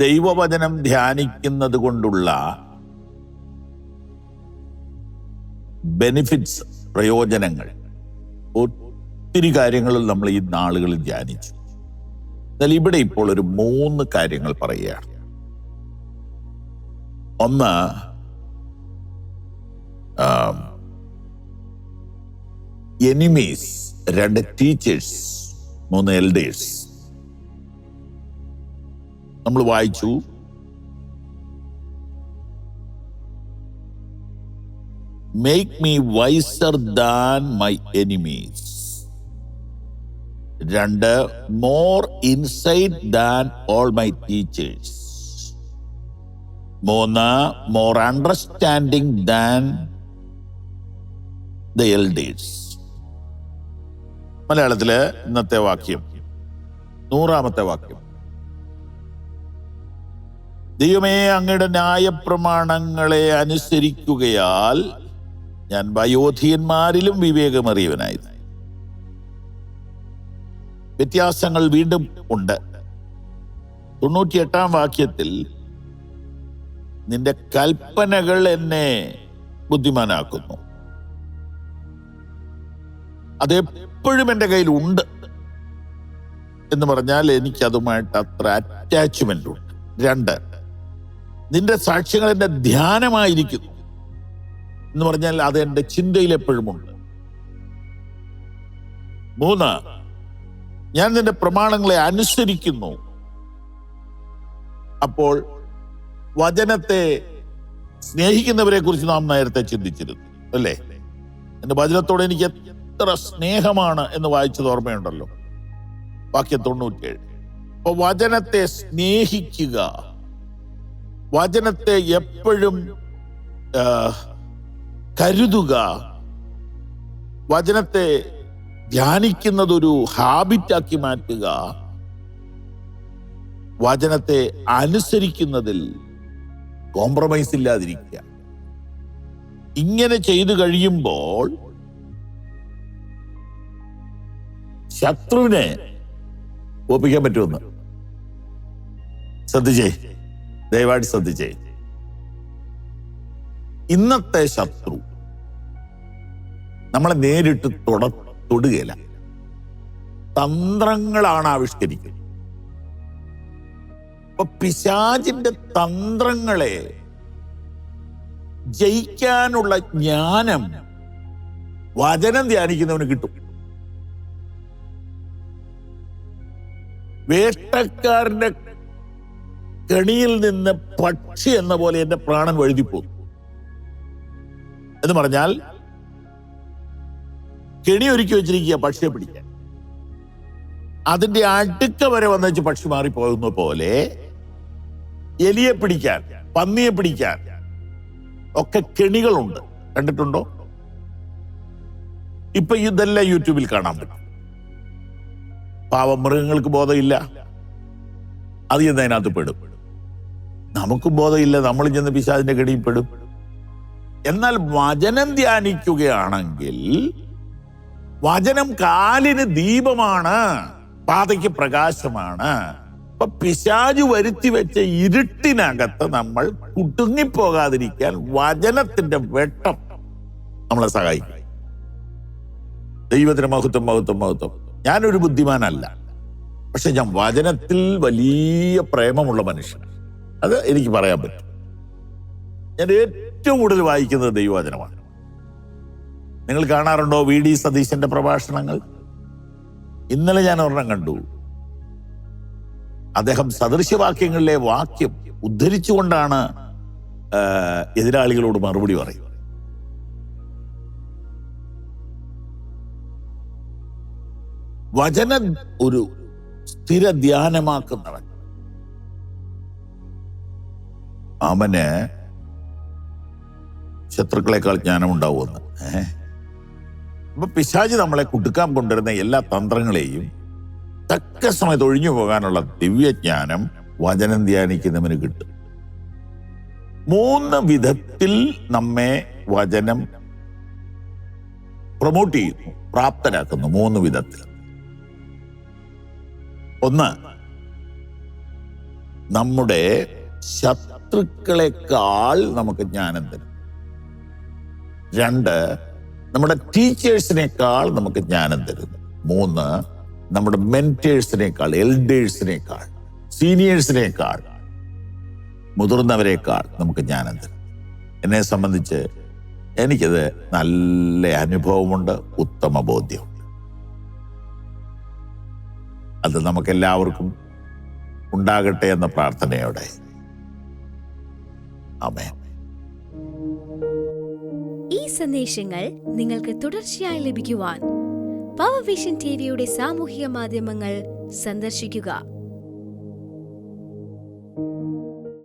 ദൈവവചനം ധ്യാനിക്കുന്നത് കൊണ്ടുള്ള ബെനിഫിറ്റ്സ്, പ്രയോജനങ്ങൾ, ഒത്തിരി കാര്യങ്ങളിൽ നമ്മൾ ഈ നാളുകളിൽ ധ്യാനിച്ചു. എന്നാൽ ഇവിടെ ഇപ്പോൾ ഒരു 3 കാര്യങ്ങൾ പറയുകയാണ്. ഒന്ന്, എനിമീസ്. 2, ടീച്ചേഴ്സ്. 3, എൽഡേഴ്സ്. നമ്മൾ വായിച്ചു, make me wiser than my enemies. 2, more insight than all my teachers. 3, more understanding than the elders. മലയാളത്തില് ഇന്നത്തെ വാക്യം 100-ാമത്തെ വാക്യം. ദൈവമേ, അങ്ങയുടെ ന്യായപ്രമാണങ്ങളെ അനുസരിക്കുകയാൽ ഞാൻ വയോധികന്മാരിലും വിവേകമറിയവനായി. വ്യത്യാസങ്ങൾ വീണ്ടും ഉണ്ട്. 98-ാം വാക്യത്തിൽ നിന്റെ കൽപ്പനകൾ എന്നെ ബുദ്ധിമാനാക്കുന്നു. അതെപ്പോഴും എൻ്റെ കയ്യിൽ ഉണ്ട് എന്ന് പറഞ്ഞാൽ എനിക്കതുമായിട്ട് അത്ര അറ്റാച്ച്മെന്റ് ഉണ്ട്. 2, നിന്റെ സാക്ഷ്യങ്ങൾ എൻ്റെ ധ്യാനമായിരിക്കുന്നു എന്ന് പറഞ്ഞാൽ അത് എൻ്റെ ചിന്തയിൽ എപ്പോഴും ഉണ്ട്. 3, ഞാൻ നിന്റെ പ്രമാണങ്ങളെ അനുസരിക്കുന്നു. അപ്പോൾ വചനത്തെ സ്നേഹിക്കുന്നവരെ കുറിച്ച് നാം നേരത്തെ ചിന്തിച്ചിരുന്നു, അല്ലേ? എന്റെ വചനത്തോട് എനിക്ക് എത്ര സ്നേഹമാണ് എന്ന് വായിച്ചത് ഓർമ്മയുണ്ടല്ലോ, വാക്യം 97. അപ്പൊ വചനത്തെ സ്നേഹിക്കുക, വചനത്തെ എപ്പോഴും കരുതുക, വചനത്തെ ധ്യാനിക്കുന്നതൊരു ഹാബിറ്റാക്കി മാറ്റുക, വചനത്തെ അനുസരിക്കുന്നതിൽ കോംപ്രമൈസ് ഇല്ലാതിരിക്കുക. ഇങ്ങനെ ചെയ്തു കഴിയുമ്പോൾ ശത്രുവിനെ ഒപ്പിക്കാൻ പറ്റുമെന്ന്. ശ്രദ്ധിച്ചേ, ദയവായിട്ട് ശ്രദ്ധിച്ചേ. ഇന്നത്തെ ശത്രു നമ്മളെ നേരിട്ട് തൊടുകയില്ല, തന്ത്രങ്ങളാണ് ആവിഷ്കരിക്കുന്നത്. അപ്പൊ പിശാചിന്റെ തന്ത്രങ്ങളെ ജയിക്കാനുള്ള ജ്ഞാനം വചനം ധ്യാനിക്കുന്നവന് കിട്ടും. വേട്ടക്കാരന്റെ കെണിയിൽ നിന്ന് പക്ഷി എന്ന പോലെ എന്റെ പ്രാണൻ വഴുതിപ്പോകും എന്ന് പറഞ്ഞാൽ, കെണി ഒരുക്കി വെച്ചിരിക്കുക പക്ഷിയെ പിടിക്കാൻ. അതിന്റെ അടുക്ക വരെ വന്നു പക്ഷി മാറിപ്പോകുന്ന പോലെ എലിയെ പിടിക്കാൻ, പന്നിയെ പിടിക്കാൻ ഒക്കെ കെണികളുണ്ട്. കണ്ടിട്ടുണ്ടോ? ഇപ്പൊ ഇതെല്ലാം യൂട്യൂബിൽ കാണാൻ പറ്റും. പാവം മൃഗങ്ങൾക്ക് ബോധമില്ല, അത് ചെന്ന് അതിനകത്ത് പെടും. നമുക്കും ബോധമില്ല, നമ്മൾ ചെന്ന് പിശാചിന്റെ കെണിയിൽ പെടും. എന്നാൽ വചനം ധ്യാനിക്കുകയാണെങ്കിൽ വചനം കാലിന് ദീപമാണ്, പാതയ്ക്ക് പ്രകാശമാണ്. അപ്പൊ പിശാച് വരുത്തി വെച്ച ഇരുട്ടിനകത്ത് നമ്മൾ കുടുങ്ങിപ്പോകാതിരിക്കാൻ വചനത്തിന്റെ വെട്ടം നമ്മളെ സഹായിക്കും. ദൈവത്തിന് മഹത്വം, മഹത്വം, മഹത്വം. ഞാനൊരു ബുദ്ധിമാനല്ല, പക്ഷെ ഞാൻ വചനത്തിൽ വലിയ പ്രേമമുള്ള മനുഷ്യൻ. അത് എനിക്ക് പറയാൻ പറ്റും. ഞാൻ ഏറ്റവും കൂടുതൽ വായിക്കുന്നത് ദൈവവചനമാണ്. നിങ്ങൾ കാണാറുണ്ടോ VD സതീശന്റെ പ്രഭാഷണങ്ങൾ? ഇന്നലെ ഞാൻ ഒരെണ്ണം കണ്ടു. അദ്ദേഹം സദൃശ്യവാക്യങ്ങളിലെ വാക്യം ഉദ്ധരിച്ചുകൊണ്ടാണ് എതിരാളികളോട് മറുപടി പറയുന്നത്. വചന ഒരു സ്ഥിര ധ്യാനമാക്കുന്നവൻ അവന് ശത്രുക്കളെക്കാൾ ജ്ഞാനമുണ്ടാവുമെന്ന്. അപ്പൊ പിശാച് നമ്മളെ കുടുക്കാൻ കൊണ്ടുവരുന്ന എല്ലാ തന്ത്രങ്ങളെയും തക്ക സമയത്ത് ഒഴിഞ്ഞു പോകാനുള്ള ദിവ്യജ്ഞാനം വചനം ധ്യാനിക്കുന്നവന് കിട്ടും. 3 വിധത്തിൽ നമ്മെ വചനം പ്രൊമോട്ട് ചെയ്യുന്നു, പ്രാപ്തരാക്കുന്നു. 3 വിധത്തിൽ. 1, നമ്മുടെ ശത്രുക്കളെക്കാൾ നമുക്ക് ജ്ഞാനം തരും. 2, നമ്മുടെ ടീച്ചേഴ്സിനേക്കാൾ നമുക്ക് ജ്ഞാനം തരുന്നു. 3, നമ്മുടെ മെന്റേഴ്സിനേക്കാൾ, എൽഡേഴ്സിനേക്കാൾ, സീനിയേഴ്സിനേക്കാൾ, മുതിർന്നവരെക്കാൾ നമുക്ക് ജ്ഞാനം തരും. എന്നെ സംബന്ധിച്ച് എനിക്കത് നല്ല അനുഭവമുണ്ട്, ഉത്തമ ബോധ്യമുണ്ട്. അത് നമുക്കെല്ലാവർക്കും ഉണ്ടാകട്ടെ എന്ന പ്രാർത്ഥനയോടെ ആമേൻ. ഈ സന്ദേശങ്ങൾ നിങ്ങൾക്ക് തുടർച്ചയായി ലഭിക്കുവാൻ പവർ വിഷൻ ടിവിയുടെ സാമൂഹിക മാധ്യമങ്ങൾ സന്ദർശിക്കുക.